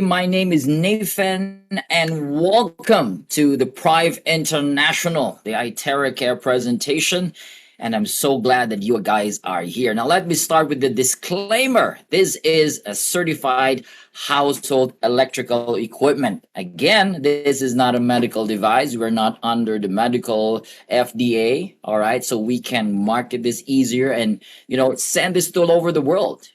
My name is Nathan, and welcome to the Prive International, the Iteracare presentation. And I'm so glad that you guys are here. Now, let me start with the disclaimer. This is a certified household electrical equipment. Again, this is not a medical device. We're not under the medical FDA. All right. So we can market this easier and, send this to all over the world.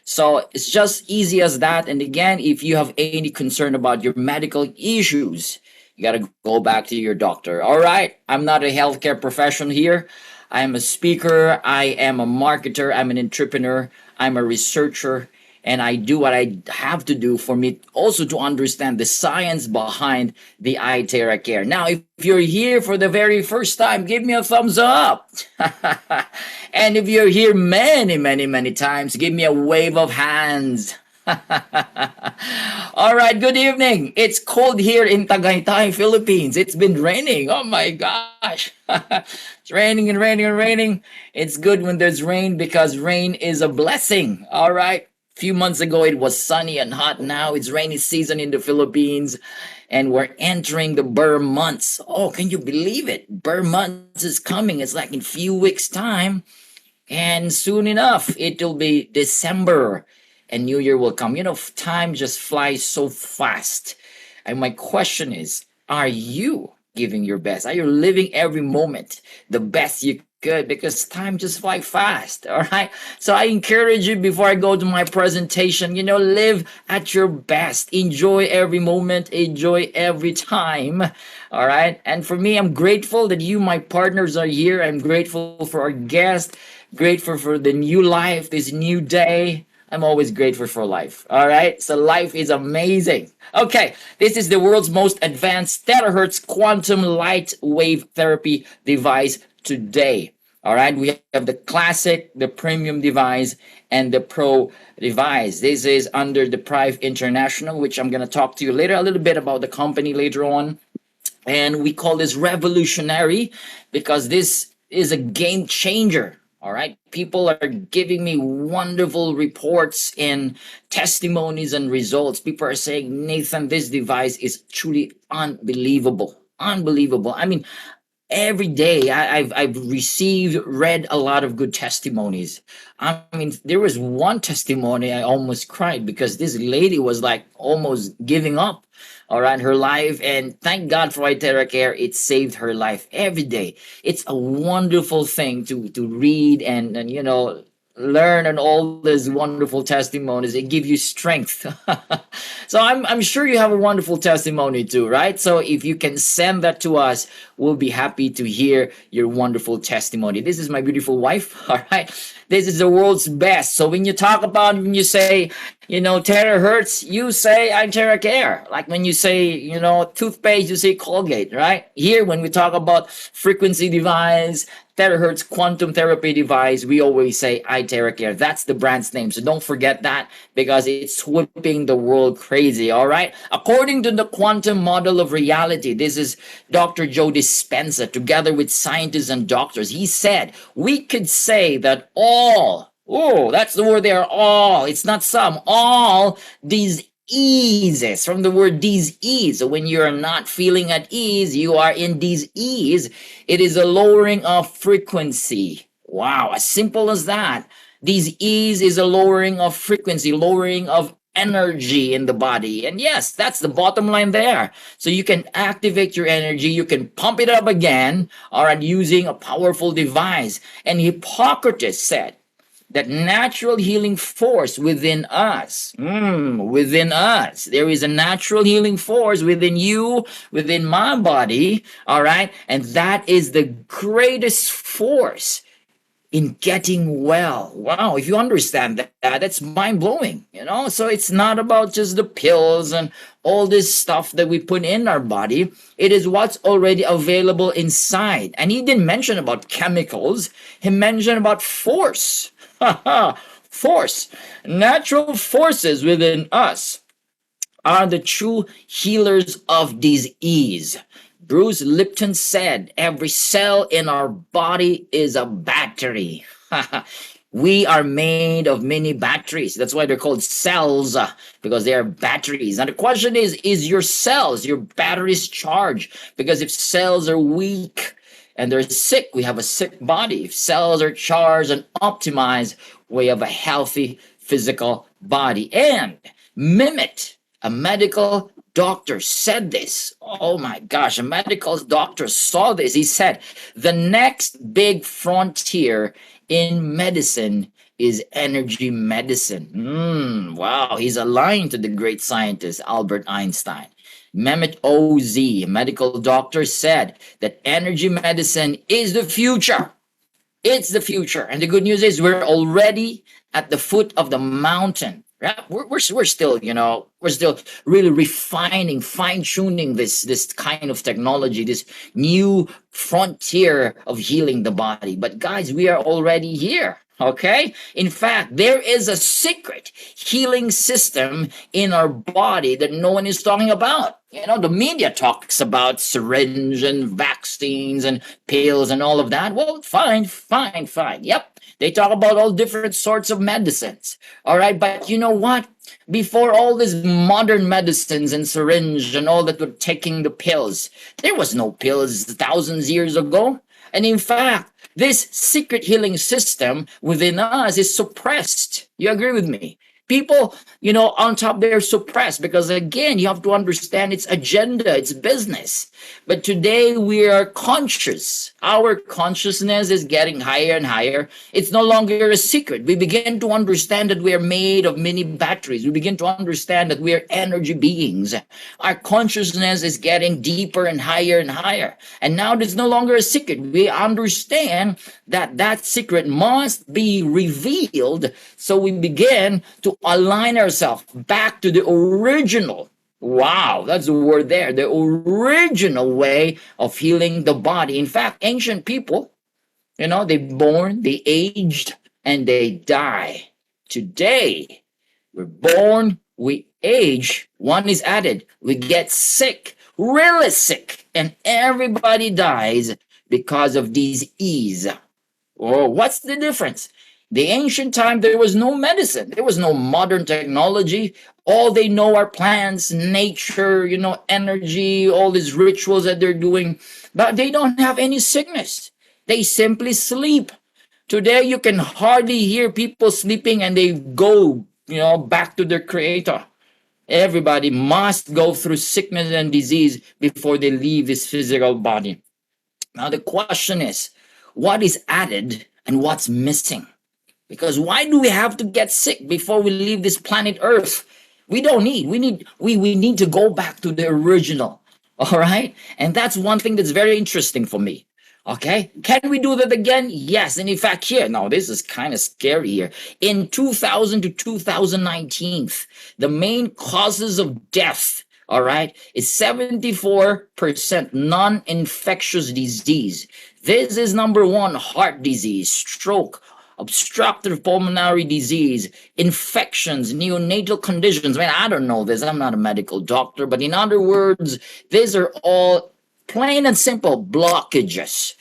So it's just easy as that. And again, if you have any concern about your medical issues, you got to go back to your doctor. All right. I'm not a healthcare professional here. I am a speaker. I am a marketer. I'm an entrepreneur. I'm a researcher. And I do what I have to do for me also to understand the science behind the Iteracare. Now, if you're here for the very first time, give me a thumbs up. And if you're here many, many, many times, give me a wave of hands. All right, good evening. It's cold here in Tagaytay, Philippines. It's been raining. Oh my gosh. It's raining and raining and raining. It's good when there's rain because rain is a blessing. All right. Few months ago it was sunny and hot. Now it's rainy season in the Philippines and we're entering the Burr months. Oh, can you believe it? Burr months is coming. It's like in few weeks time, and soon enough it'll be December and New Year will come. Time just flies so fast. And my question is, are you giving your best? Are you living every moment the best you could? Because time just flies fast. All right. So I encourage you before I go to my presentation, live at your best. Enjoy every moment. Enjoy every time. All right. And for me, I'm grateful that you, my partners, are here. I'm grateful for our guest. Grateful for the new life, this new day. I'm always grateful for life. All right. So life is amazing. Okay. This is the world's most advanced Terahertz quantum light wave therapy device today. All right. We have the classic, the premium device, and the pro device. This is under the Prive International, which I'm going to talk to you later, a little bit about the company later on. And we call this revolutionary because this is a game changer. All right. People are giving me wonderful reports and testimonies and results. People are saying, Nathan, this device is truly unbelievable. Unbelievable. I mean, every day I've read a lot of good testimonies. I mean, there was one testimony I almost cried because this lady was like almost giving up, all right, her life. And thank God for Iteracare. It saved her life every day. It's a wonderful thing to read and learn and all these wonderful testimonies. It give you strength. So I'm sure you have a wonderful testimony too, right? So if you can send that to us, we'll be happy to hear your wonderful testimony. This is my beautiful wife. All right. This is the world's best. So when you say, Terahertz, you say Iteracare. Like when you say, toothpaste, you say Colgate, right? Here, when we talk about frequency device, Terahertz quantum therapy device, we always say Iteracare. That's the brand's name. So don't forget that because it's whipping the world crazy. All right. According to the quantum model of reality, this is Dr. Joe Dispenza together with scientists and doctors. He said we could say that that's the word there, all. It's not some, all these eases from the word dis-ease. So when you're not feeling at ease, you are in dis-ease. It is a lowering of frequency. Wow, as simple as that. Dis-ease is a lowering of frequency, lowering of energy in the body. And yes, that's the bottom line there. So you can activate your energy, you can pump it up again, all right, using a powerful device. And Hippocrates said that natural healing force within us, within us, there is a natural healing force within you, within my body, all right? And that is the greatest force in getting well. Wow, if you understand that, that's mind-blowing, So it's not about just the pills and all this stuff that we put in our body. It is what's already available inside. And he didn't mention about chemicals. He mentioned about force. Force. Natural forces within us are the true healers of disease. Bruce Lipton said, every cell in our body is a battery. We are made of mini batteries. That's why they're called cells, because they are batteries. And the question is your cells, your batteries charged? Because if cells are weak and they're sick, we have a sick body. If cells are charged and optimized, we have a healthy physical body. And Mimit, a medical doctor, said this. Oh my gosh, a medical doctor saw this. He said, the next big frontier in medicine is energy medicine. Wow, he's aligned to the great scientist Albert Einstein. Mehmet Oz, a medical doctor, said that energy medicine is the future. It's the future. And the good news is we're already at the foot of the mountain. Yeah, we're still, we're still really refining, fine-tuning this kind of technology, this new frontier of healing the body. But guys, we are already here. Okay. In fact, there is a secret healing system in our body that no one is talking about. The media talks about syringe and vaccines and pills and all of that. Well, fine. Yep. They talk about all different sorts of medicines. All right. But you know what? Before all these modern medicines and syringe and all that were taking the pills, there was no pills thousands years ago. And in fact, this secret healing system within us is suppressed. You agree with me? People, on top, they're suppressed because, again, you have to understand its agenda, its business. But today we are conscious. Our consciousness is getting higher and higher. It's no longer a secret. We begin to understand that we are made of mini batteries. We begin to understand that we are energy beings. Our consciousness is getting deeper and higher and higher. And now it's no longer a secret. We understand that secret must be revealed. So we begin to align ourselves back to the original. Wow, that's the word there. The original way of healing the body. In fact, ancient people, they born, they aged, and they die. Today, we're born, we age, one is added, we get sick, really sick, and everybody dies because of disease. Oh, what's the difference? The ancient time, there was no medicine. There was no modern technology. All they know are plants, nature, energy, all these rituals that they're doing. But they don't have any sickness. They simply sleep. Today, you can hardly hear people sleeping and they go, back to their creator. Everybody must go through sickness and disease before they leave this physical body. Now, the question is, what is added and what's missing? Because why do we have to get sick before we leave this planet Earth? We need to go back to the original. All right? And that's one thing that's very interesting for me. Okay? Can we do that again? Yes. And in fact, here, now this is kind of scary here. In 2000 to 2019, the main causes of death, all right, is 74% non-infectious disease. This is number one: heart disease, stroke, obstructive pulmonary disease, infections, neonatal conditions. Man, I don't know this. I'm not a medical doctor, but in other words, these are all plain and simple blockages.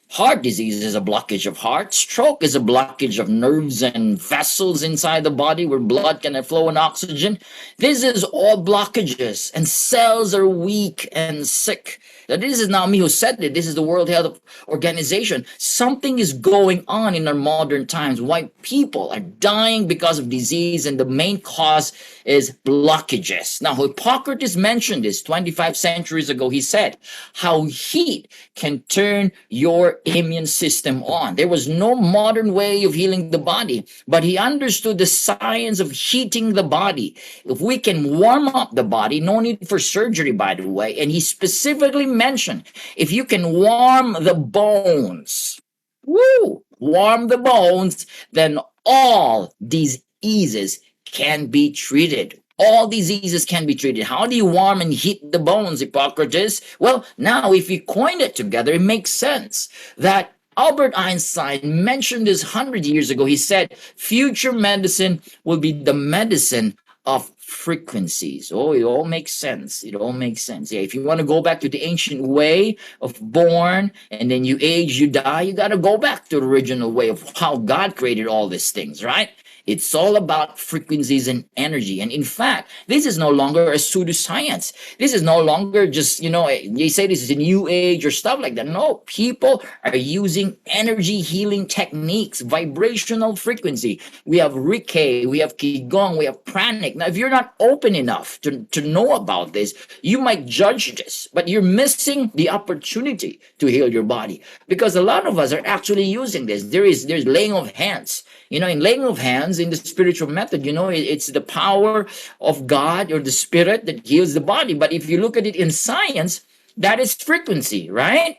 Heart disease is a blockage of heart. Stroke is a blockage of nerves and vessels inside the body where blood can flow and oxygen. This is all blockages, and cells are weak and sick. Now, this is not me who said it. This is the World Health Organization. Something is going on in our modern times. Why people are dying because of disease, and the main cause is blockages. Now, Hippocrates mentioned this 25 centuries ago. He said how heat can turn your immune system on. There was no modern way of healing the body, but he understood the science of heating the body. If we can warm up the body, no need for surgery, by the way, and he specifically mentioned if you can warm the bones, warm the bones, then all diseases can be treated. All diseases can be treated. How do you warm and heat the bones, Hippocrates? Well, now if you coin it together, it makes sense that Albert Einstein mentioned this 100 years ago. He said, future medicine will be the medicine of frequencies. Oh, it all makes sense. It all makes sense. Yeah, if you want to go back to the ancient way of born and then you age, you die, you got to go back to the original way of how God created all these things, right? It's all about frequencies and energy. And in fact, this is no longer a pseudoscience. This is no longer just, they say this is a new age or stuff like that. No, people are using energy healing techniques, vibrational frequency. We have Reiki, we have Qigong, we have Pranic. Now, if you're not open enough to know about this, you might judge this, but you're missing the opportunity to heal your body because a lot of us are actually using this. There's laying of hands. In laying of hands in the spiritual method, it's the power of God or the spirit that heals the body. But if you look at it in science, that is frequency, right?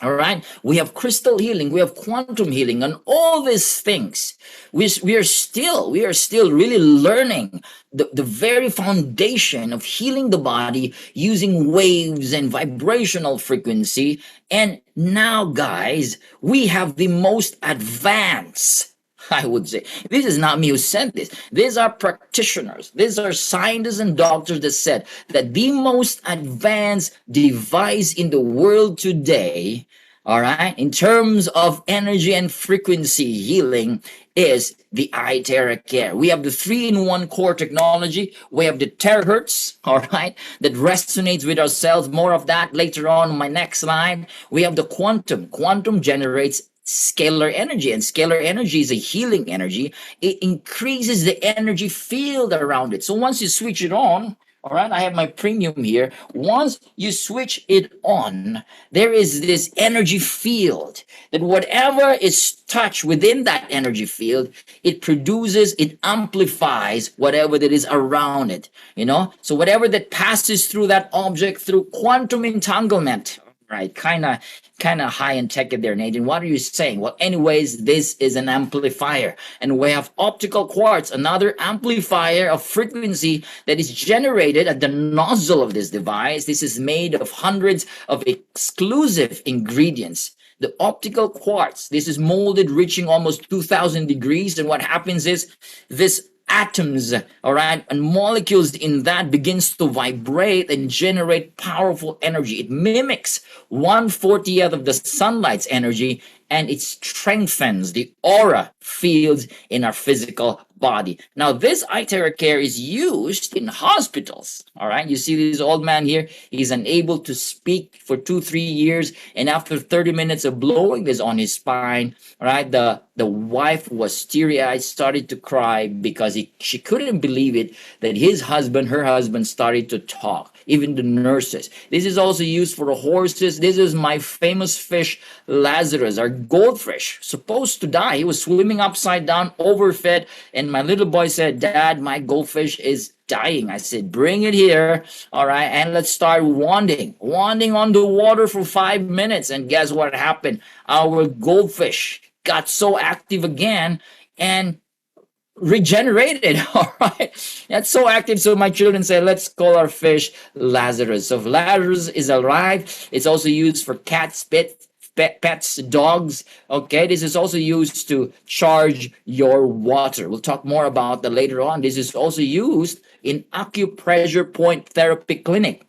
All right. We have crystal healing, we have quantum healing, and all these things. We are still really learning the very foundation of healing the body using waves and vibrational frequency. And now, guys, we have the most advanced, I would say. This is not me who said this. These are practitioners. These are scientists and doctors that said that the most advanced device in the world today, all right, in terms of energy and frequency healing, is the Iteracare. We have the 3-in-1 core technology. We have the Terahertz, all right, that resonates with our cells. More of that later on my next slide. We have the quantum. Quantum generates scalar energy, and scalar energy is a healing energy. It increases the energy field around it. So once you switch it on, all right, I have my premium here. Once you switch it on, there is this energy field that whatever is touched within that energy field, it produces, it amplifies whatever that is around it, So whatever that passes through that object through quantum entanglement, right? Kind of high and tech there, Nathan. What are you saying? Well, anyways, this is an amplifier, and we have optical quartz, another amplifier of frequency that is generated at the nozzle of this device. This is made of hundreds of exclusive ingredients. The optical quartz, this is molded reaching almost 2000 degrees, and what happens is this atoms, all right, and molecules in that begins to vibrate and generate powerful energy. It mimics 1/40th of the sunlight's energy, and it strengthens the aura fields in our physical body. Now, this Iteracare is used in hospitals. All right, you see this old man here. He's unable to speak for 2-3 years, and after 30 minutes of blowing this on his spine, all right, the wife was teary-eyed, started to cry because she couldn't believe it that her husband started to talk. Even the nurses. This is also used for the horses. This is my famous fish, Lazarus, our goldfish, supposed to die. He was swimming upside down, overfed, and my little boy said, "Dad, my goldfish is dying." I said, "Bring it here, all right, and let's start wanding on the water for 5 minutes." And guess what happened? Our goldfish got so active again and regenerated. All right, that's so active. So my children said, let's call our fish Lazarus. So if Lazarus is alive, it's also used for cats, pets, dogs. Okay, this is also used to charge your water. We'll talk more about that later on. This is also used in acupressure point therapy clinic.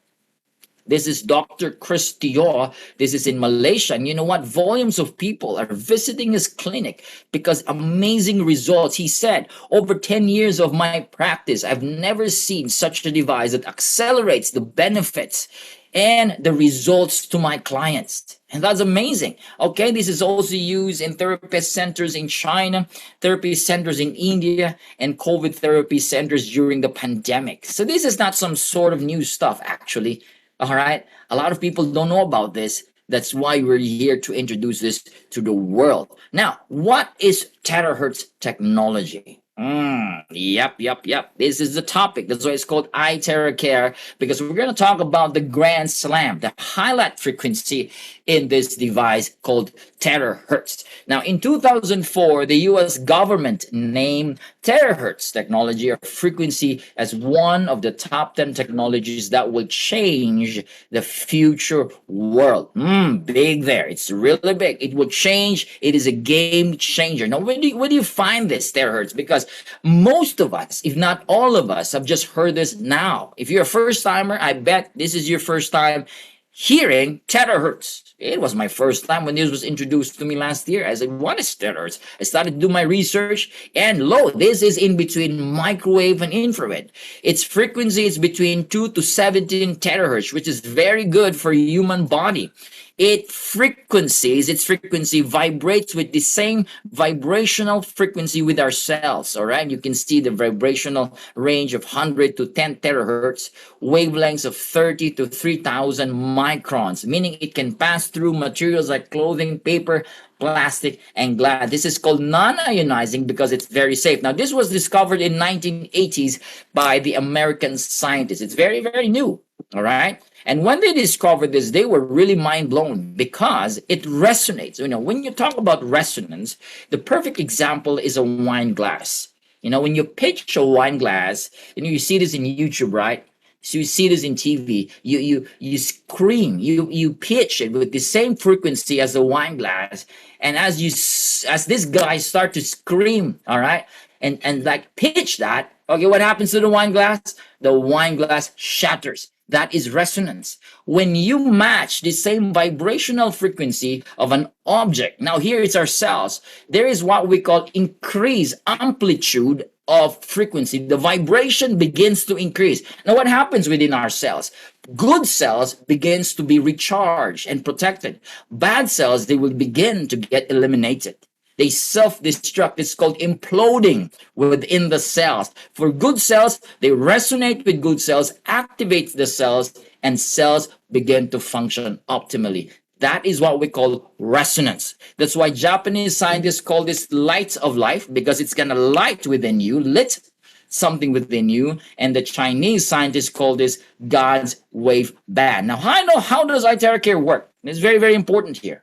This is Dr. Chris Teo. This is in Malaysia. And you know what? Volumes of people are visiting his clinic because amazing results. He said, over 10 years of my practice, I've never seen such a device that accelerates the benefits and the results to my clients. And that's amazing. Okay, this is also used in therapy centers in China, therapy centers in India, and COVID therapy centers during the pandemic. So this is not some sort of new stuff, actually. All right. A lot of people don't know about this. That's why we're here to introduce this to the world. Now, what is Terahertz technology? Yep. This is the topic. That's why it's called Iteracare, because we're going to talk about the grand slam, the highlight frequency in this device called Terahertz. Now, in 2004, the U.S. government named Terahertz technology or frequency as one of the top 10 technologies that will change the future world. Big there. It's really big. It will change. It is a game changer. Now, where do you find this terahertz? Because most of us, if not all of us, have just heard this now. If you're a first timer, I bet this is your first time hearing terahertz. It was my first time when this was introduced to me last year. I said, what is terahertz? I started to do my research, and lo, this is in between microwave and infrared. Its frequency is between 2 to 17 terahertz, which is very good for a human body. Its frequency vibrates with the same vibrational frequency with our cells. All right, you can see the vibrational range of 100 to 10 terahertz, wavelengths of 30 to 3000 microns, meaning it can pass through materials like clothing, paper, plastic, and glass. This is called non-ionizing because it's very safe. Now, this was discovered in 1980s by the American scientists. It's very, very new. All right. And when they discovered this, they were really mind blown because it resonates. You know, when you talk about resonance, the perfect example is a wine glass. You know, when you pitch a wine glass, you see this in YouTube, right? So you see this in TV. You scream, you pitch it with the same frequency as the wine glass, and as this guy start to scream, all right, and like pitch that, okay, what happens to the wine glass? The wine glass shatters. That is resonance. When you match the same vibrational frequency of an object, now here it's our cells, there is what we call increased amplitude of frequency. The vibration begins to increase. Now what happens within our cells? Good cells begins to be recharged and protected. Bad cells, they will begin to get eliminated. They self-destruct. It's called imploding within the cells. For good cells, they resonate with good cells, activate the cells, and cells begin to function optimally. That is what we call resonance. That's why Japanese scientists call this light of life, because it's going to light within you, lit something within you. And the Chinese scientists call this God's wave band. Now, how does Iteracare work? It's very, very important here.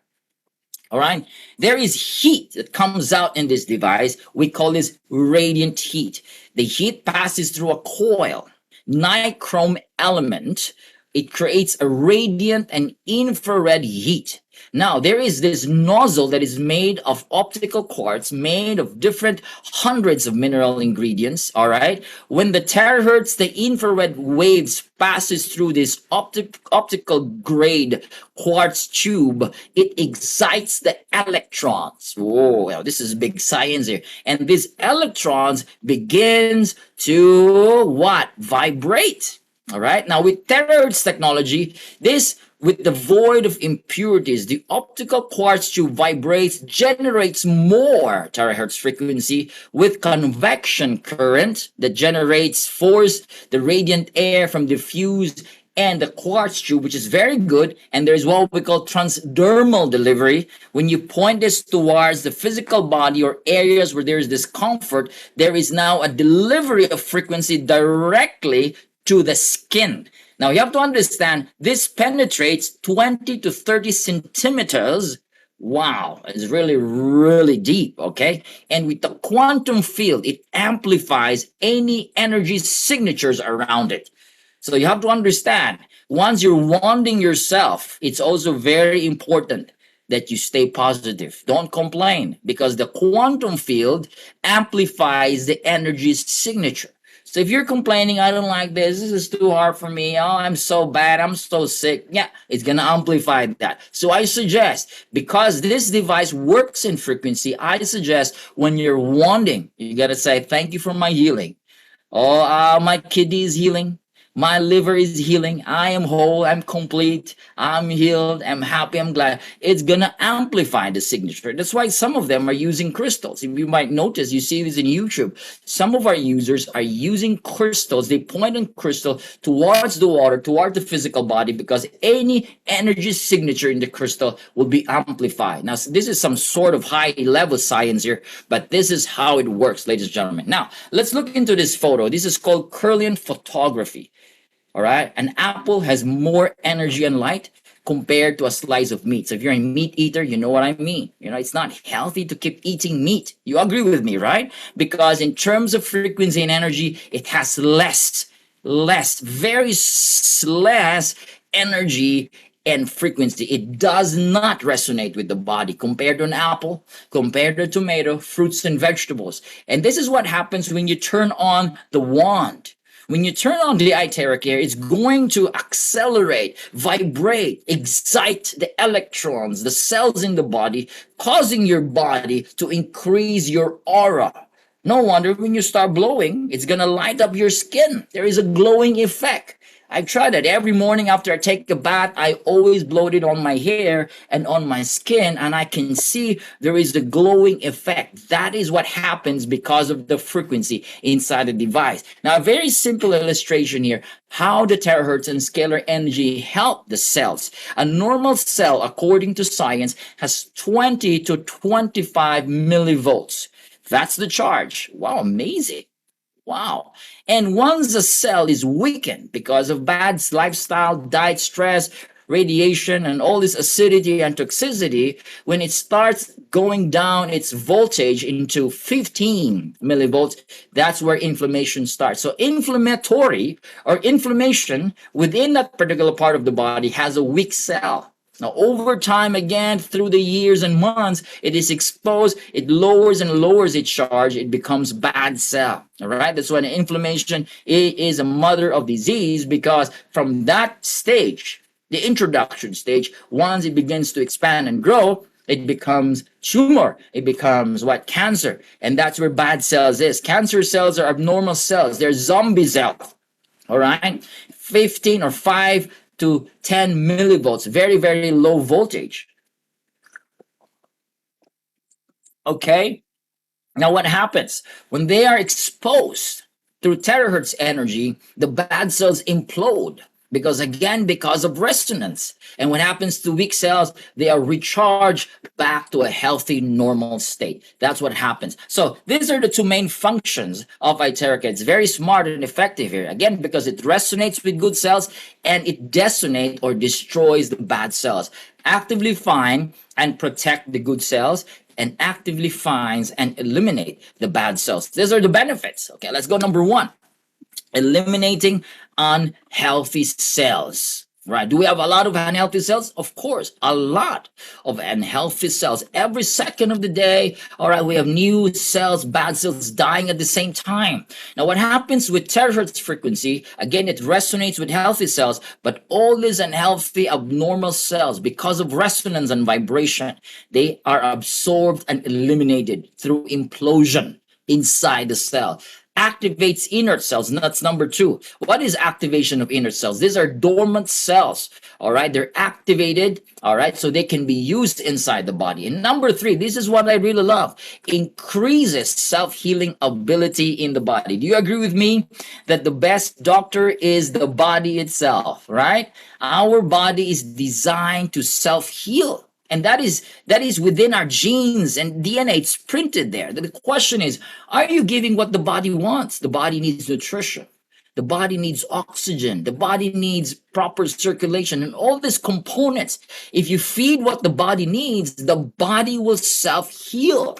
All right. There is heat that comes out in this device. We call this radiant heat. The heat passes through a coil, nichrome element. It creates a radiant and infrared heat. Now, there is this nozzle that is made of optical quartz, made of different hundreds of mineral ingredients, all right? When the terahertz, the infrared waves passes through this optical grade quartz tube, it excites the electrons. Whoa, well, this is big science here. And these electrons begins to what? Vibrate. All right. Now, with terahertz technology, this with the void of impurities, the optical quartz tube vibrates, generates more terahertz frequency with convection current that generates force, the radiant air from diffused and the quartz tube, which is very good. And there's what we call transdermal delivery. When you point this towards the physical body or areas where there is discomfort, there is now a delivery of frequency directly to the skin. Now you have to understand this penetrates 20 to 30 centimeters. Wow, it's really, really deep, okay? And with the quantum field, it amplifies any energy signatures around it. So you have to understand, once you're wounding yourself, it's also very important that you stay positive. Don't complain, because the quantum field amplifies the energy signature. So if you're complaining, I don't like this is too hard for me, oh, I'm so bad, I'm so sick, yeah, it's gonna amplify that. So I suggest, because this device works in frequency, I suggest when you're wanting, you gotta say, thank you for my healing. Oh, my kidney is healing. My liver is healing. I am whole. I'm complete. I'm healed. I'm happy. I'm glad. It's going to amplify the signature. That's why some of them are using crystals. If you might notice, you see this in YouTube. Some of our users are using crystals. They point on crystal towards the water, towards the physical body, because any energy signature in the crystal will be amplified. Now, this is some sort of high level science here, but this is how it works, ladies and gentlemen. Now, let's look into this photo. This is called Kirlian photography. All right. An apple has more energy and light compared to a slice of meat. So if you're a meat eater, you know what I mean. It's not healthy to keep eating meat. You agree with me, right? Because in terms of frequency and energy, it has very less energy and frequency. It does not resonate with the body compared to an apple, compared to a tomato, fruits and vegetables. And this is what happens when you turn on the wand. When you turn on the Iteracare, it's going to accelerate, vibrate, excite the electrons, the cells in the body, causing your body to increase your aura. No wonder when you start blowing, it's going to light up your skin. There is a glowing effect. I've tried it every morning after I take a bath. I always blow it on my hair and on my skin, and I can see there is a glowing effect. That is what happens because of the frequency inside the device. Now, a very simple illustration here, how the terahertz and scalar energy help the cells. A normal cell, according to science, has 20 to 25 millivolts. That's the charge. Wow, amazing. Wow. And once a cell is weakened because of bad lifestyle, diet, stress, radiation, and all this acidity and toxicity, when it starts going down its voltage into 15 millivolts, that's where inflammation starts. So inflammatory or inflammation within that particular part of the body has a weak cell. Now, over time, again, through the years and months, it is exposed, it lowers and lowers its charge, it becomes bad cell, all right? That's when inflammation is a mother of disease, because from that stage, the introduction stage, once it begins to expand and grow, it becomes tumor, it becomes cancer, and that's where bad cells is. Cancer cells are abnormal cells, they're zombie cells, all right? 15 or 5 to 10 millivolts, very, very low voltage. Okay, now what happens? When they are exposed through terahertz energy, the bad cells implode. Because of resonance. And what happens to weak cells, they are recharged back to a healthy, normal state. That's what happens. So these are the two main functions of Itercare. It's very smart and effective here. Again, because it resonates with good cells and it desonates or destroys the bad cells. Actively find and protect the good cells, and actively finds and eliminate the bad cells. These are the benefits. Okay, let's go number 1. Eliminating unhealthy cells, right? Do we have a lot of unhealthy cells? Of course, a lot of unhealthy cells. Every second of the day, all right, we have new cells, bad cells dying at the same time. Now, what happens with terahertz frequency, again, it resonates with healthy cells, but all these unhealthy, abnormal cells, because of resonance and vibration, they are absorbed and eliminated through implosion inside the cell. Activates inert cells, and that's number 2. What is activation of inert cells? These are dormant cells, all right? They're activated, all right, so they can be used inside the body. And number 3, this is what I really love, increases self-healing ability in the body. Do you agree with me that the best doctor is the body itself, right? Our body is designed to self-heal. And that is within our genes and DNA. It's printed there. The question is, are you giving what the body wants? The body needs nutrition. The body needs oxygen. The body needs proper circulation and all these components. If you feed what the body needs, the body will self-heal.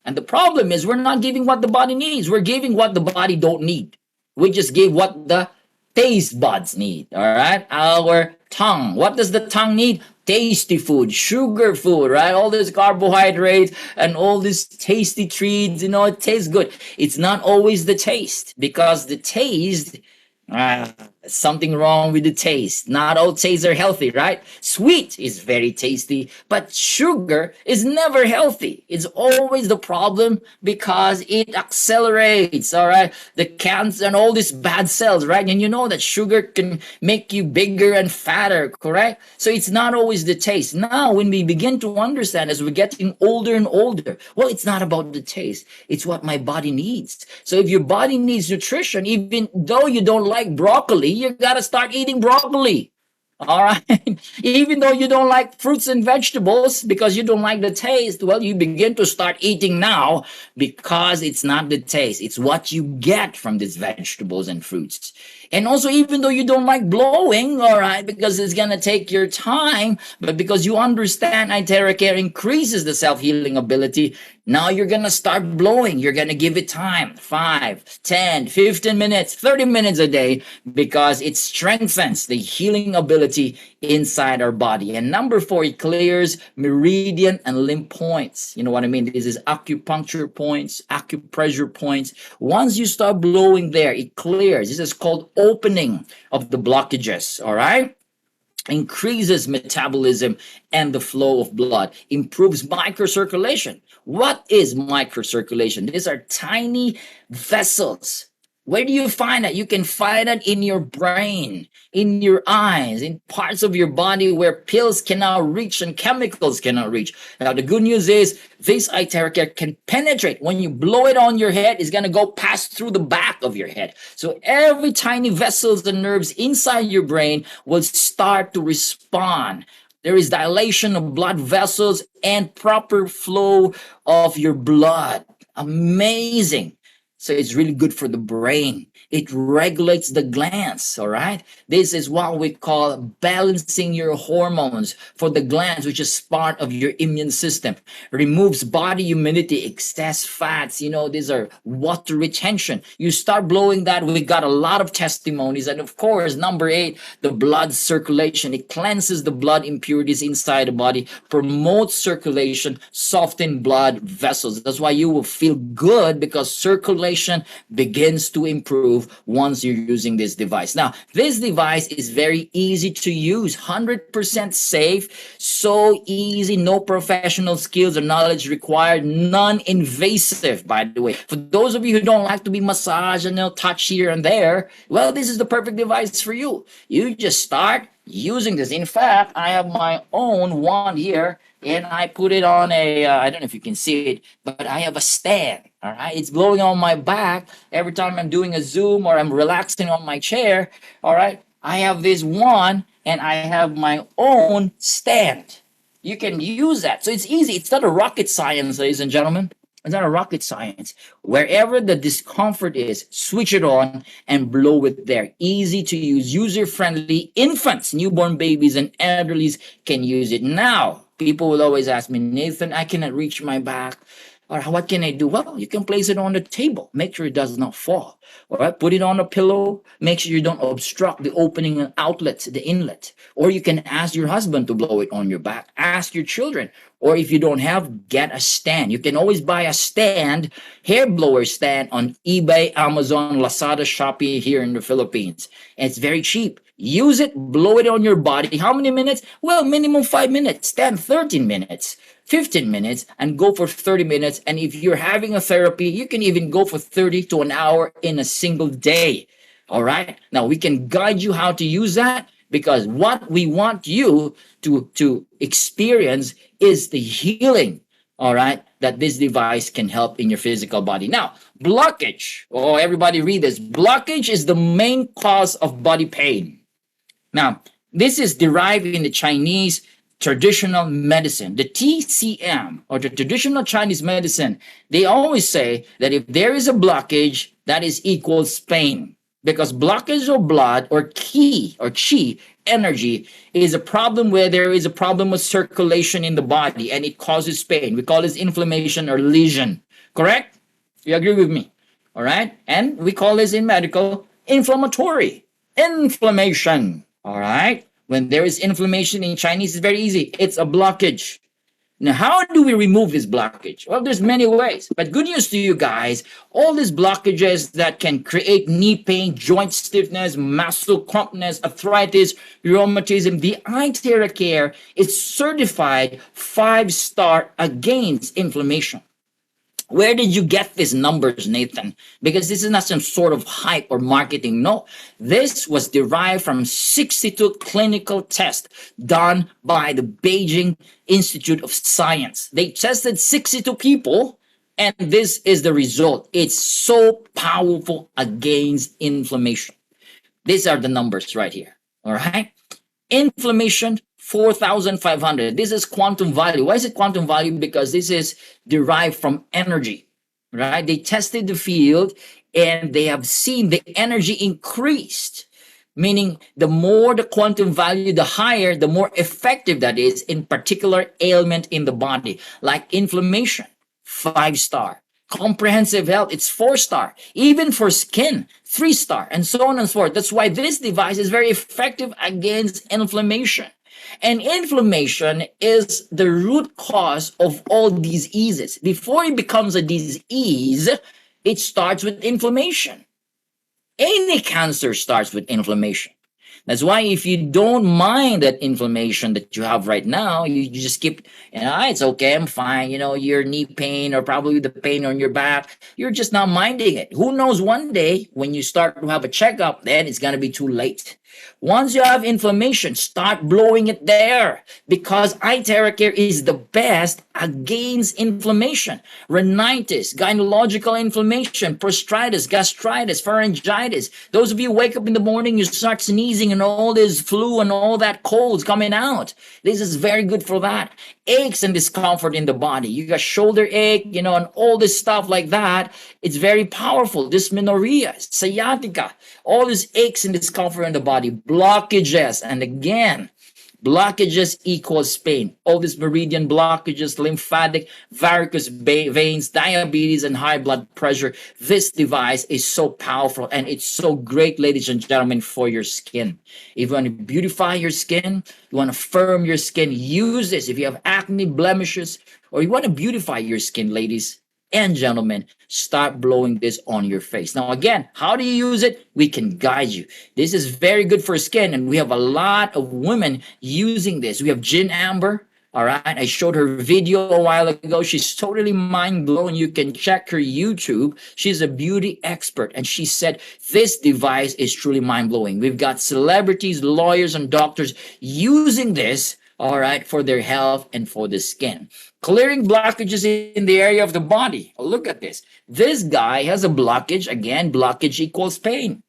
And the problem is we're not giving what the body needs. We're giving what the body don't need. We just give what the taste buds need, all right? Our tongue. What does the tongue need? Tasty food, sugar food, right? All this carbohydrates and all these tasty treats, it tastes good. It's not always the taste, because the taste, something wrong with the taste. Not all tastes are healthy, right? Sweet is very tasty, but sugar is never healthy. It's always the problem because it accelerates, all right, the cancer and all these bad cells, right? And you know that sugar can make you bigger and fatter, correct? So it's not always the taste. Now, when we begin to understand as we're getting older and older, well, it's not about the taste. It's what my body needs. So if your body needs nutrition, even though you don't like broccoli, you gotta start eating broccoli. All right. Even though you don't like fruits and vegetables because you don't like the taste, well, you begin to start eating now because it's not the taste, it's what you get from these vegetables and fruits. And also, even though you don't like blowing, all right, because it's going to take your time, but because you understand Iteracare increases the self healing ability, now you're going to start blowing. You're going to give it time 5, 10, 15 minutes, 30 minutes a day because it strengthens the healing ability inside our body. And number 4, it clears meridian and lymph points. You know what I mean? This is acupuncture points, acupressure points. Once you start blowing there, it clears. This is called opening of the blockages. All right. Increases metabolism and the flow of blood, improves microcirculation. What is microcirculation? These are tiny vessels. Where do you find that? You can find it in your brain, in your eyes, in parts of your body where pills cannot reach and chemicals cannot reach. Now, the good news is this Iteracare can penetrate. When you blow it on your head, it's going to go past through the back of your head. So every tiny vessels and nerves inside your brain will start to respond. There is dilation of blood vessels and proper flow of your blood. Amazing. So it's really good for the brain. It regulates the glands, all right? This is what we call balancing your hormones for the glands, which is part of your immune system. Removes body humidity, excess fats. You know, these are water retention. You start blowing that, we got a lot of testimonies. And of course, number 8, the blood circulation. It cleanses the blood impurities inside the body, promotes circulation, soften blood vessels. That's why you will feel good because circulation begins to improve once you're using this device. Now, this device is very easy to use, 100% safe, so easy, no professional skills or knowledge required, non-invasive, by the way. For those of you who don't like to be massaged and touch here and there, well, this is the perfect device for you. You just start using this. In fact, I have my own one here, and I put it on a, I don't know if you can see it, but I have a stand. All right. It's blowing on my back every time I'm doing a Zoom or I'm relaxing on my chair. All right. I have this one and I have my own stand. You can use that. So it's easy. It's not a rocket science, ladies and gentlemen. It's not a rocket science. Wherever the discomfort is, switch it on and blow it there. Easy to use, user-friendly. Infants, newborn babies, and elderlies can use it. Now, people will always ask me, Nathan, I cannot reach my back. Or what can I do? Well, you can place it on the table. Make sure it does not fall. All right, put it on a pillow. Make sure you don't obstruct the opening and outlet, the inlet. Or you can ask your husband to blow it on your back. Ask your children. Or if you don't have, get a stand. You can always buy a stand, hair blower stand on eBay, Amazon, Lazada, Shopee here in the Philippines. And it's very cheap. Use it, blow it on your body. How many minutes? Well, minimum 5 minutes, 10, 13 minutes. 15 minutes and go for 30 minutes. And if you're having a therapy, you can even go for 30 to an hour in a single day. All right. Now we can guide you how to use that because what we want you to experience is the healing. All right. That this device can help in your physical body. Now, blockage. Oh, everybody read this. Blockage is the main cause of body pain. Now, this is derived in the Chinese traditional medicine, the TCM, or the traditional Chinese medicine. They always say that if there is a blockage, that is equals pain. Because blockage of blood or qi or qi energy is a problem where there is a problem with circulation in the body and it causes pain. We call this inflammation or lesion. Correct? You agree with me? All right? And we call this in medical inflammatory. Inflammation. All right? When there is inflammation in Chinese, it's very easy. It's a blockage. Now, how do we remove this blockage? Well, there's many ways. But good news to you guys, all these blockages that can create knee pain, joint stiffness, muscle crampness, arthritis, rheumatism, the Iteracare is certified 5-star against inflammation. Where did you get these numbers, Nathan? Because this is not some sort of hype or marketing. No, this was derived from 62 clinical tests done by the Beijing Institute of Science. They tested 62 people, and this is the result. It's so powerful against inflammation. These are the numbers right here. All right. Inflammation, 4,500. This is quantum value. Why is it quantum value? Because this is derived from energy, right? They tested the field and they have seen the energy increased, meaning the more the quantum value, the higher, the more effective that is in particular ailment in the body, like inflammation, 5-star. Comprehensive health, it's 4-star. Even for skin, 3-star, and so on and so forth. That's why this device is very effective against inflammation. And inflammation is the root cause of all diseases. Before it becomes a disease, it starts with inflammation. Any cancer starts with inflammation. That's why if you don't mind that inflammation that you have right now, you just keep, it's okay, I'm fine. Your knee pain or probably the pain on your back, you're just not minding it. Who knows, one day when you start to have a checkup, then it's going to be too late. Once you have inflammation, start blowing it there, because Iteracare is the best against inflammation. Rhinitis, gynecological inflammation, prostatitis, gastritis, pharyngitis. Those of you who wake up in the morning, you start sneezing and all this flu and all that colds coming out. This is very good for that. Aches and discomfort in the body. You got shoulder ache, and all this stuff like that. It's very powerful. Dysmenorrhea, sciatica, all these aches and discomfort in the body. Blockages, and again, blockages equals pain. All these meridian blockages, lymphatic, varicose veins, diabetes, and high blood pressure. This device is so powerful and it's so great, ladies and gentlemen, for your skin. If you want to beautify your skin, you want to firm your skin, use this. If you have acne, blemishes, or you want to beautify your skin, ladies and gentlemen, start blowing this on your face. Now, again, how do you use it? We can guide you. This is very good for skin, and we have a lot of women using this. We have Jen Amber. All right, I showed her video a while ago. She's totally mind-blowing. You can check her YouTube. She's a beauty expert, and she said this device is truly mind-blowing. We've got celebrities, lawyers, and doctors using this, all right, for their health and for the skin. Clearing blockages in the area of the body. Oh, look at this. This guy has a blockage. Again, blockage equals pain.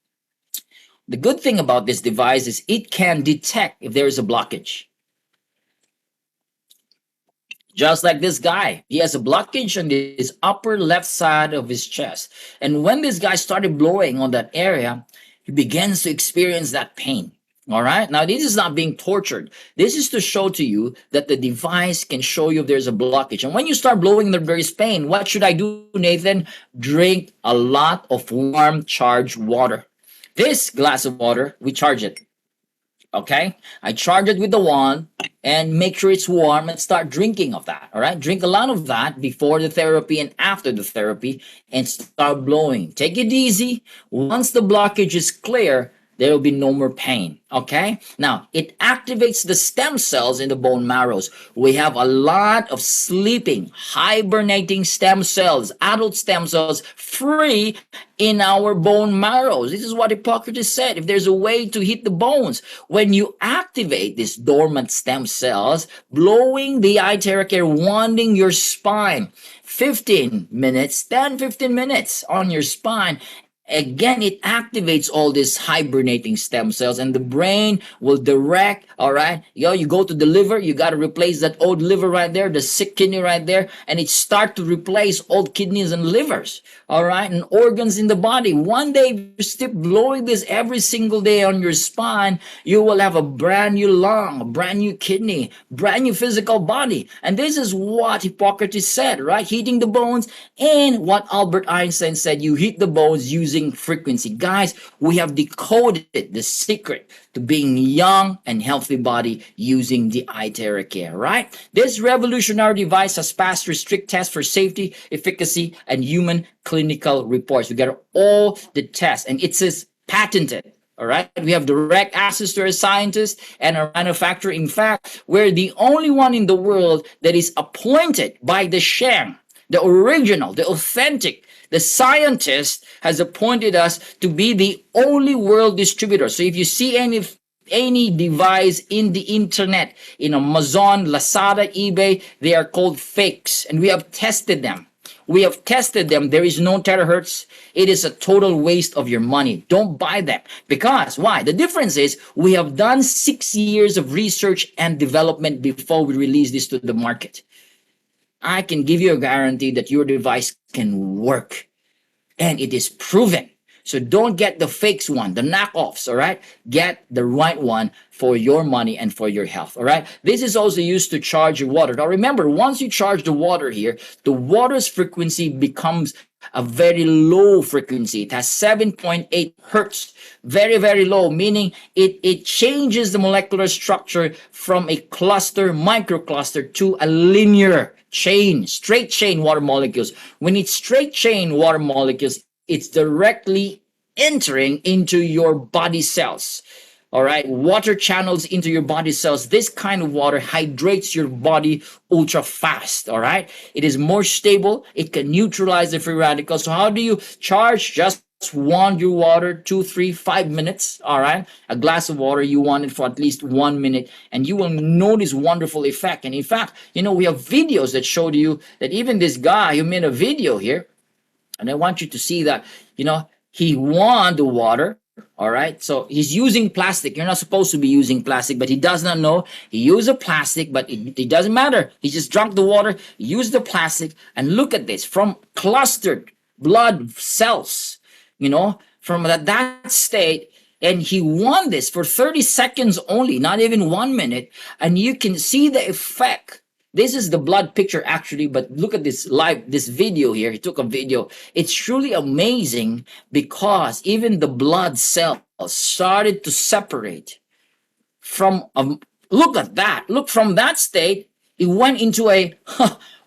The good thing about this device is it can detect if there is a blockage. Just like this guy, he has a blockage on his upper left side of his chest. And when this guy started blowing on that area, he begins to experience that pain. All right. Now, this is not being tortured. This is to show to you that the device can show you if there's a blockage. And when you start blowing, there is pain. What should I do, Nathan? Drink a lot of warm, charged water. This glass of water, we charge it. Okay. I charge it with the wand and make sure it's warm and start drinking of that. All right. Drink a lot of that before the therapy and after the therapy and start blowing. Take it easy. Once the blockage is clear, there will be no more pain, okay? Now, it activates the stem cells in the bone marrows. We have a lot of sleeping, hibernating stem cells, adult stem cells, free in our bone marrows. This is what Hippocrates said. If there's a way to hit the bones, when you activate these dormant stem cells, blowing the Iteracare, wanding your spine, 15 minutes, 10-15 minutes on your spine, again, it activates all these hibernating stem cells, and the brain will direct, all right? You go to the liver, you got to replace that old liver right there, the sick kidney right there, and it start to replace old kidneys and livers, all right? And organs in the body. One day, if you keep blowing this every single day on your spine, you will have a brand new lung, a brand new kidney, brand new physical body. And this is what Hippocrates said, right? Hitting the bones, and what Albert Einstein said, you hit the bones using frequency. Guys, we have decoded the secret to being young and healthy body using the Iteracare, right? This revolutionary device has passed through strict tests for safety, efficacy, and human clinical reports. We got all the tests, and it says patented. All right, we have direct access to our scientists and our manufacturer. In fact, we're the only one in the world that is appointed by the Shang, the original, the authentic. The scientist has appointed us to be the only world distributor. So if you see any device in the internet, in Amazon, Lazada, eBay, they are called fakes, and we have tested them. We have tested them. There is no terahertz. It is a total waste of your money. Don't buy them. Because why? The difference is we have done 6 years of research and development before we release this to the market. I can give you a guarantee that your device can work, and it is proven. So don't get the fakes one, the knockoffs, all right? Get the right one for your money and for your health, all right? This is also used to charge your water. Now remember, once you charge the water here, the water's frequency becomes a very low frequency. It has 7.8 hertz, very, very low, meaning it changes the molecular structure from a cluster, microcluster, to a linear chain, straight chain water molecules. When it's straight chain water molecules, it's directly entering into your body cells. All right, water channels into your body cells. This kind of water hydrates your body ultra fast. All right, it is more stable. It can neutralize the free radicals. So how do you charge? Just want your water 2, 3, 5 minutes. All right, a glass of water, you want it for at least 1 minute, and you will notice wonderful effect. And in fact, we have videos that showed you that even this guy who made a video here, and I want you to see that, he won the water. All right. So he's using plastic. You're not supposed to be using plastic, but he does not know. He used a plastic, but it doesn't matter. He just drank the water, used the plastic, and look at this, from clustered blood cells, from that state. And he won this for 30 seconds only, not even 1 minute. And you can see the effect. This is the blood picture actually, but look at this video here. He took a video. It's truly amazing because even the blood cells started to separate from, look at that. Look, from that state, it went into a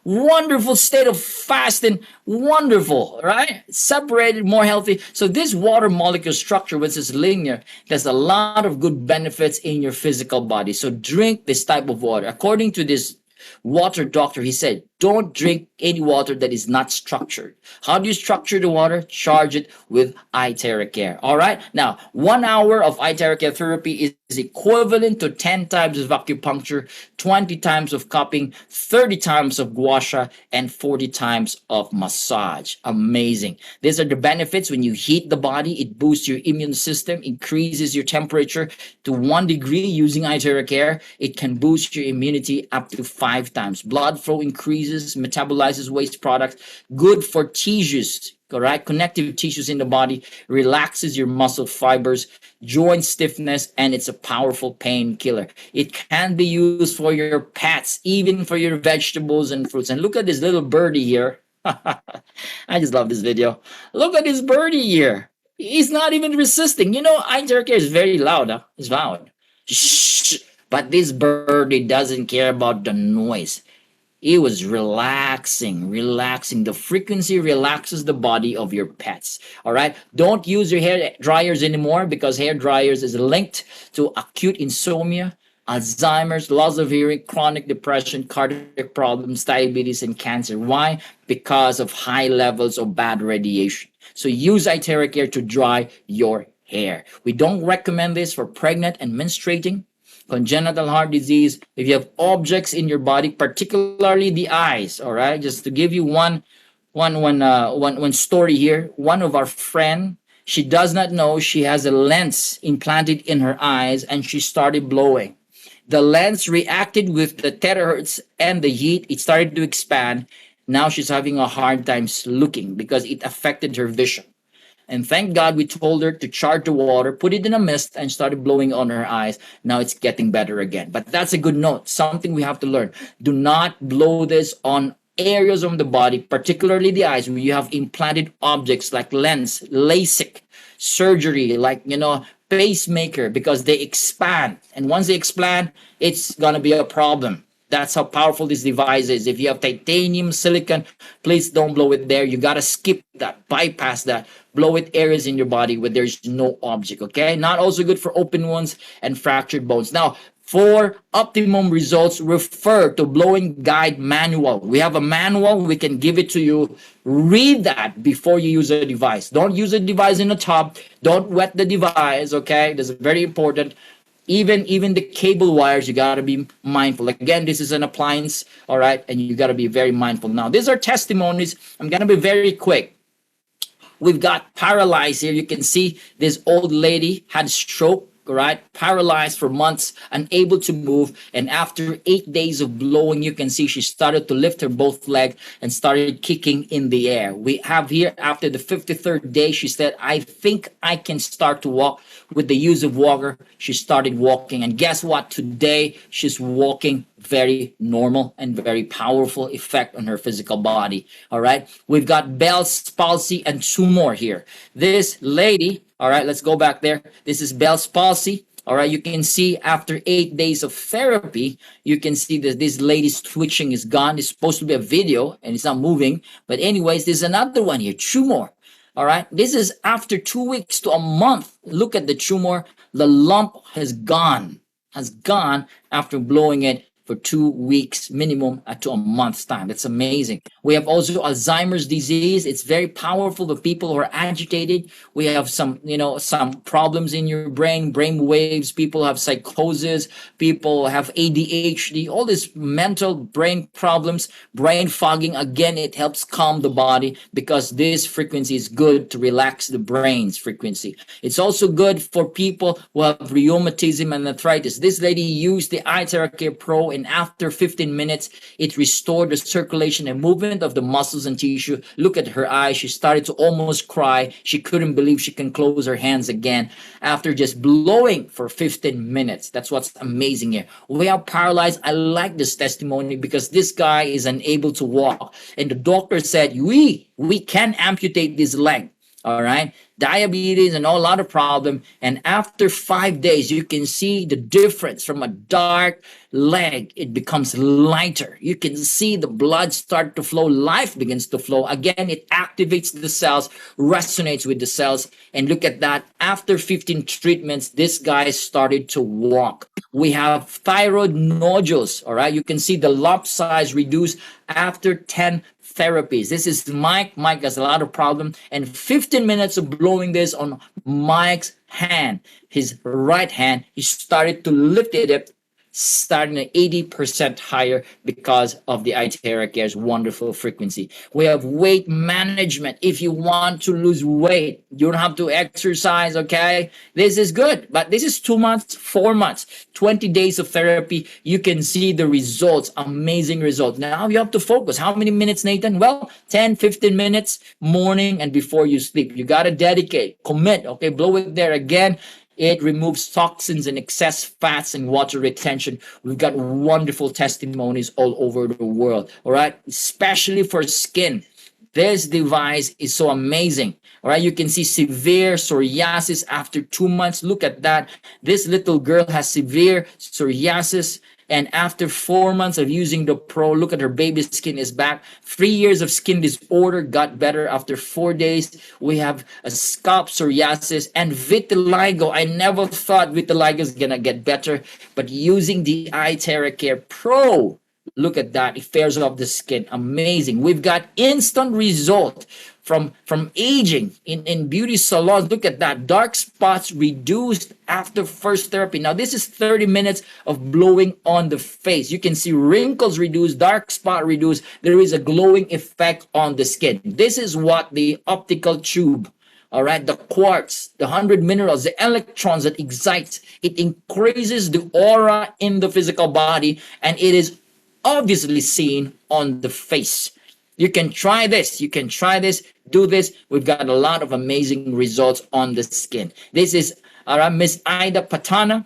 wonderful state of fast and wonderful, right? Separated, more healthy. So this water molecule structure, which is linear, there's a lot of good benefits in your physical body. So drink this type of water. According to this water doctor, he said, don't drink any water that is not structured. How do you structure the water? Charge it with Iteracare. All right. Now, 1 hour of Iteracare therapy is equivalent to 10 times of acupuncture, 20 times of cupping, 30 times of gua sha, and 40 times of massage. Amazing. These are the benefits. When you heat the body, it boosts your immune system, increases your temperature to 1 degree using Iteracare. It can boost your immunity up to 5 times. Blood flow increases, metabolizes waste products, good for tissues, correct? Connective tissues in the body, relaxes your muscle fibers, joint stiffness, and it's a powerful painkiller. It can be used for your pets, even for your vegetables and fruits. And look at this little birdie here. I just love this video. Look at this birdie here. He's not even resisting. Itercare is very loud. Huh? It's loud. Shh. But this birdie doesn't care about the noise. It was relaxing. The frequency relaxes the body of your pets. All right. Don't use your hair dryers anymore, because hair dryers is linked to acute insomnia, Alzheimer's, loss of hearing, chronic depression, cardiac problems, diabetes, and cancer. Why? Because of high levels of bad radiation. So use Iteracare to dry your hair. We don't recommend this for pregnant and menstruating, congenital heart disease, if you have objects in your body, particularly the eyes. All right, just to give you one story here. One of our friend, she does not know she has a lens implanted in her eyes, and she started blowing. The lens reacted with the terahertz and the heat. It started to expand. Now she's having a hard time looking because it affected her vision. And thank God we told her to charge the water, put it in a mist, and started blowing on her eyes. Now it's getting better again. But that's a good note, something we have to learn. Do not blow this on areas of the body, particularly the eyes, where you have implanted objects like lens, LASIK, surgery, like, pacemaker, because they expand. And once they expand, it's going to be a problem. That's how powerful this device is. If you have titanium, silicon, please don't blow it there. You got to skip that, bypass that. Blow it areas in your body where there's no object, okay? Not also good for open wounds and fractured bones. Now, for optimum results, refer to blowing guide manual. We have a manual. We can give it to you. Read that before you use a device. Don't use a device in a tub. Don't wet the device, okay? That's very important. Even the cable wires, you got to be mindful. Again, this is an appliance, all right, and you got to be very mindful. Now these are testimonies. I'm going to be very quick. We've got paralyzed here. You can see this old lady had stroke, right? Paralyzed for months, unable to move. And after 8 days of blowing, you can see she started to lift her both leg and started kicking in the air. We have here after the 53rd day, she said, I think I can start to walk. With the use of walker, she started walking. And guess what? Today, she's walking very normal and very powerful effect on her physical body. All right. We've got Bell's palsy and two more here. This lady, all right, let's go back there. This is Bell's palsy. All right, you can see after 8 days of therapy, you can see that this lady's twitching is gone. It's supposed to be a video and it's not moving. But anyways, there's another one here, two more. All right, this is after 2 weeks to a month. Look at the tumor. The lump has gone after blowing it for 2 weeks minimum to a month's time. That's amazing. We have also Alzheimer's disease. It's very powerful for people who are agitated. We have some problems in your brain waves. People have psychosis. People have ADHD, all these mental brain problems, brain fogging. Again, it helps calm the body because this frequency is good to relax the brain's frequency. It's also good for people who have rheumatism and arthritis. This lady used the Iteracare Pro, and after 15 minutes, it restored the circulation and movement of the muscles and tissue. Look at her eyes. She started to almost cry. She couldn't believe she can close her hands again after just blowing for 15 minutes. That's what's amazing here. We are paralyzed. I like this testimony because this guy is unable to walk. And the doctor said, we can amputate this leg. All right, diabetes and a lot of problem. And after 5 days, you can see the difference from a dark leg. It becomes lighter. You can see the blood start to flow. Life begins to flow. Again, it activates the cells, resonates with the cells. And look at that. After 15 treatments, this guy started to walk. We have thyroid nodules. All right, you can see the lump size reduced after 10 therapies. This is Mike. Mike has a lot of problem. And 15 minutes of blowing this on Mike's hand, his right hand, he started to lift it up, starting at 80% higher because of the Iteracare's wonderful frequency. We have weight management. If you want to lose weight, you don't have to exercise, okay? This is good, but this is 2 months, 4 months, 20 days of therapy. You can see the results, amazing results. Now you have to focus. How many minutes, Nathan? Well, 10, 15 minutes, morning and before you sleep. You got to dedicate, commit, okay? Blow it there again. It removes toxins and excess fats and water retention. We've got wonderful testimonies all over the world, all right? Especially for skin. This device is so amazing, all right? You can see severe psoriasis after 2 months. Look at that. This little girl has severe psoriasis. And after 4 months of using the Pro, look at her baby's skin is back. 3 years of skin disorder got better after 4 days. We have a scalp psoriasis and vitiligo. I never thought vitiligo is going to get better, but using the Iteracare Pro, look at that. It fares off the skin. Amazing. We've got instant result from aging in beauty salons. Look at that. Dark spots reduced after first therapy. Now, this is 30 minutes of blowing on the face. You can see wrinkles reduced, dark spot reduced. There is a glowing effect on the skin. This is what the optical tube, all right, the quartz, the 100 minerals, the electrons that excites, it increases the aura in the physical body, and it is obviously seen on the face. You can try this. You can try this. Do this. We've got a lot of amazing results on the skin. This is Miss Ida Patana.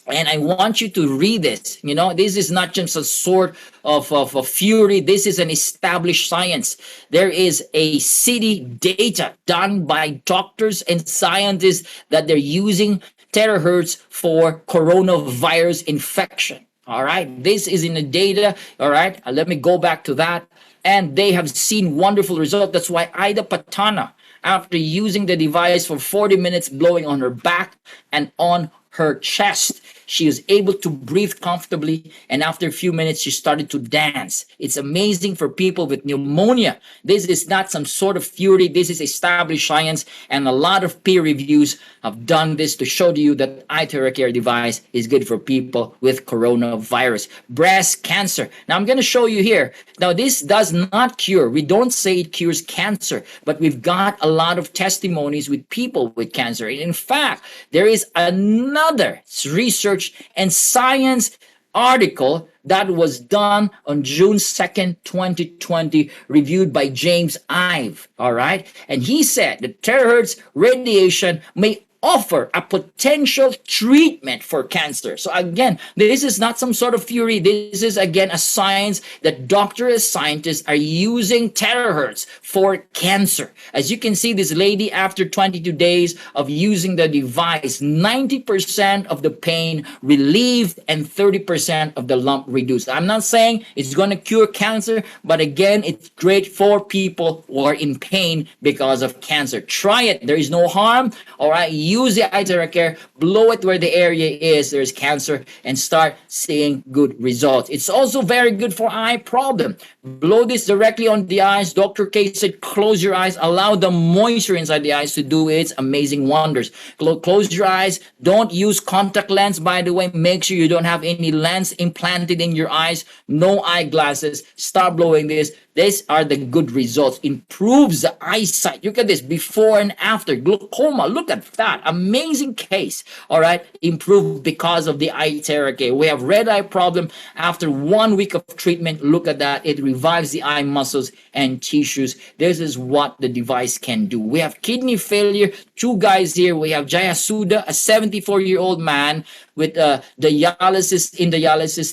And I want you to read this. You know, this is not just a sort of a fury. This is an established science. There is a city data done by doctors and scientists that they're using terahertz for coronavirus infection. All right. This is in the data. All right. Let me go back to that. And they have seen wonderful results. That's why Ida Patana, after using the device for 40 minutes, blowing on her back and on her chest, She was able to breathe comfortably, and after a few minutes, she started to dance. It's amazing for people with pneumonia. This is not some sort of theory. This is established science, and a lot of peer reviews have done this to show to you that Iteracare device is good for people with coronavirus. Breast cancer. Now, I'm going to show you here. Now, this does not cure. We don't say it cures cancer, but we've got a lot of testimonies with people with cancer. In fact, there is another research and science article that was done on June 2nd, 2020, reviewed by James Ive, all right? And he said that terahertz radiation may offer a potential treatment for cancer. So again, this is not some sort of theory. This is again a science that doctors, scientists are using terahertz for cancer. As you can see, this lady, after 22 days of using the device, 90% of the pain relieved and 30% of the lump reduced. I'm not saying it's going to cure cancer, but again, it's great for people who are in pain because of cancer. Try it. There is no harm. All right. Use the Iteracare, blow it where the area is there's cancer, and start seeing good results. It's also very good for eye problem. Blow this directly on the eyes. Dr. K said close your eyes, allow the moisture inside the eyes to do its amazing wonders. Close your eyes. Don't use contact lens, by the way. Make sure you don't have any lens implanted in your eyes. No eyeglasses. Start blowing this. These are the good results. Improves the eyesight. Look at this, before and after. Glaucoma, look at that. Amazing case. All right, improved because of the Iteracare. We have red eye problem after 1 week of treatment. Look at that. It revives the eye muscles and tissues. This is what the device can do. We have kidney failure. Two guys here. We have Jayasuda, a 74-year-old man with dialysis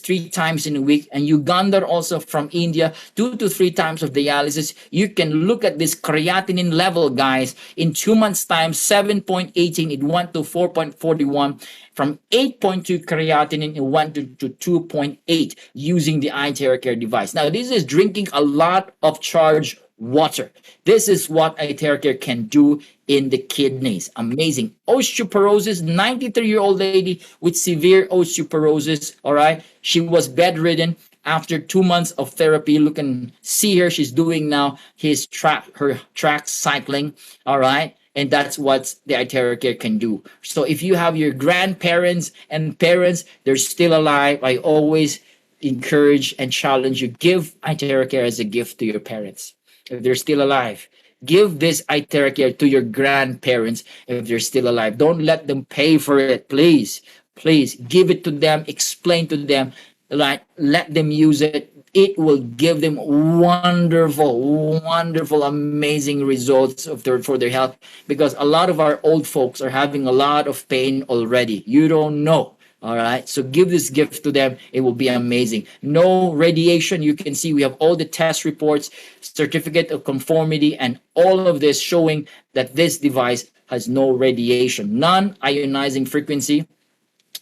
3 times in a week, and Uganda also from India, 2 to 3 times of dialysis. You can look at this creatinine level, guys. In 2 months' time, 7.18, it went to 4.41. From 8.2 creatinine, it went to 2.8 using the Iteracare device. Now, this is drinking a lot of charged water. This is what Iteracare can do in the kidneys. Amazing. Osteoporosis, 93-year-old lady with severe osteoporosis, all right? She was bedridden after 2 months of therapy. Look and see her. She's doing now her track cycling, all right? And that's what the Iteracare can do. So if you have your grandparents and parents, they're still alive, I always encourage and challenge you, give Iteracare as a gift to your parents. If they're still alive, give this Iteracare to your grandparents if they're still alive. Don't let them pay for it, please. Please give it to them. Explain to them. Like, let them use it. It will give them wonderful, amazing results for their health, because a lot of our old folks are having a lot of pain already. You don't know. All right, so give this gift to them. It will be amazing. No radiation. You can see we have all the test reports, certificate of conformity, and all of this showing that this device has no radiation, non-ionizing frequency.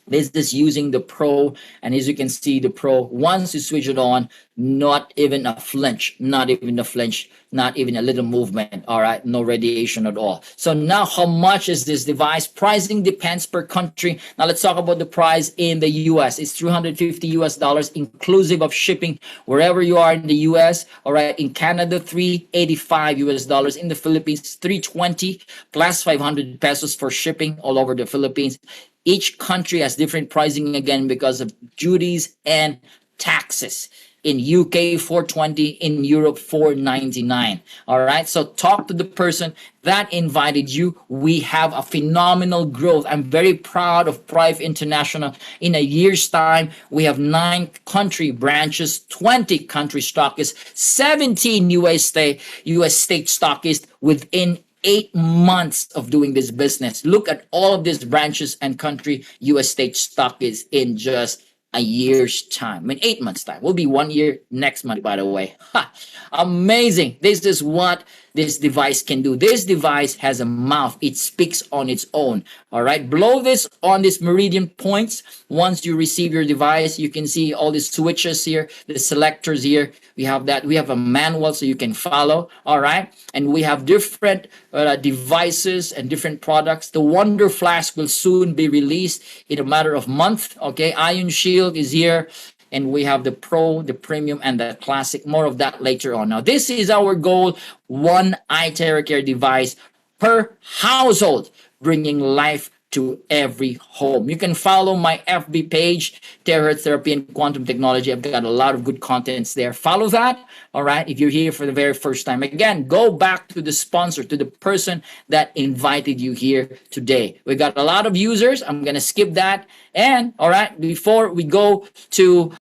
This is using the Pro, and as you can see, the Pro, once you switch it on, not even a flinch, not even a little movement. All right, no radiation at all. So now, how much is this device? Pricing depends per country. Now let's talk about the price in the US. It's $350 inclusive of shipping wherever you are in the US. All right, in Canada, $385. In the Philippines, $320 plus 500 pesos for shipping all over the Philippines. Each country has different pricing again because of duties and taxes. In UK, $420. In Europe, $499. All right. So talk to the person that invited you. We have a phenomenal growth. I'm very proud of Prive International. In a year's time, we have 9 country branches, 20 country stockists, 17 US state stockists within 8 months of doing this business. Look at all of these branches and country US state stockists in just a year's time. In 8 months' time. We'll be 1 year next month, by the way. Ha! Amazing. This is what this device can do. This device has a mouth. It speaks on its own. All right. Below this, on these meridian points, once you receive your device, you can see all these switches here, the selectors here. We have that. We have a manual so you can follow. All right. And we have different devices and different products. The Wonder Flask will soon be released in a matter of month. Okay. Ionshield is here. And we have the Pro, the Premium, and the Classic. More of that later on. Now, this is our goal: one Iteracare device per household, bringing life to every home. You can follow my FB page, Terahertz Therapy and Quantum Technology. I've got a lot of good contents there. Follow that. All right. If you're here for the very first time, again, go back to the sponsor, to the person that invited you here today. We got a lot of users. I'm going to skip that. And all right, before we go to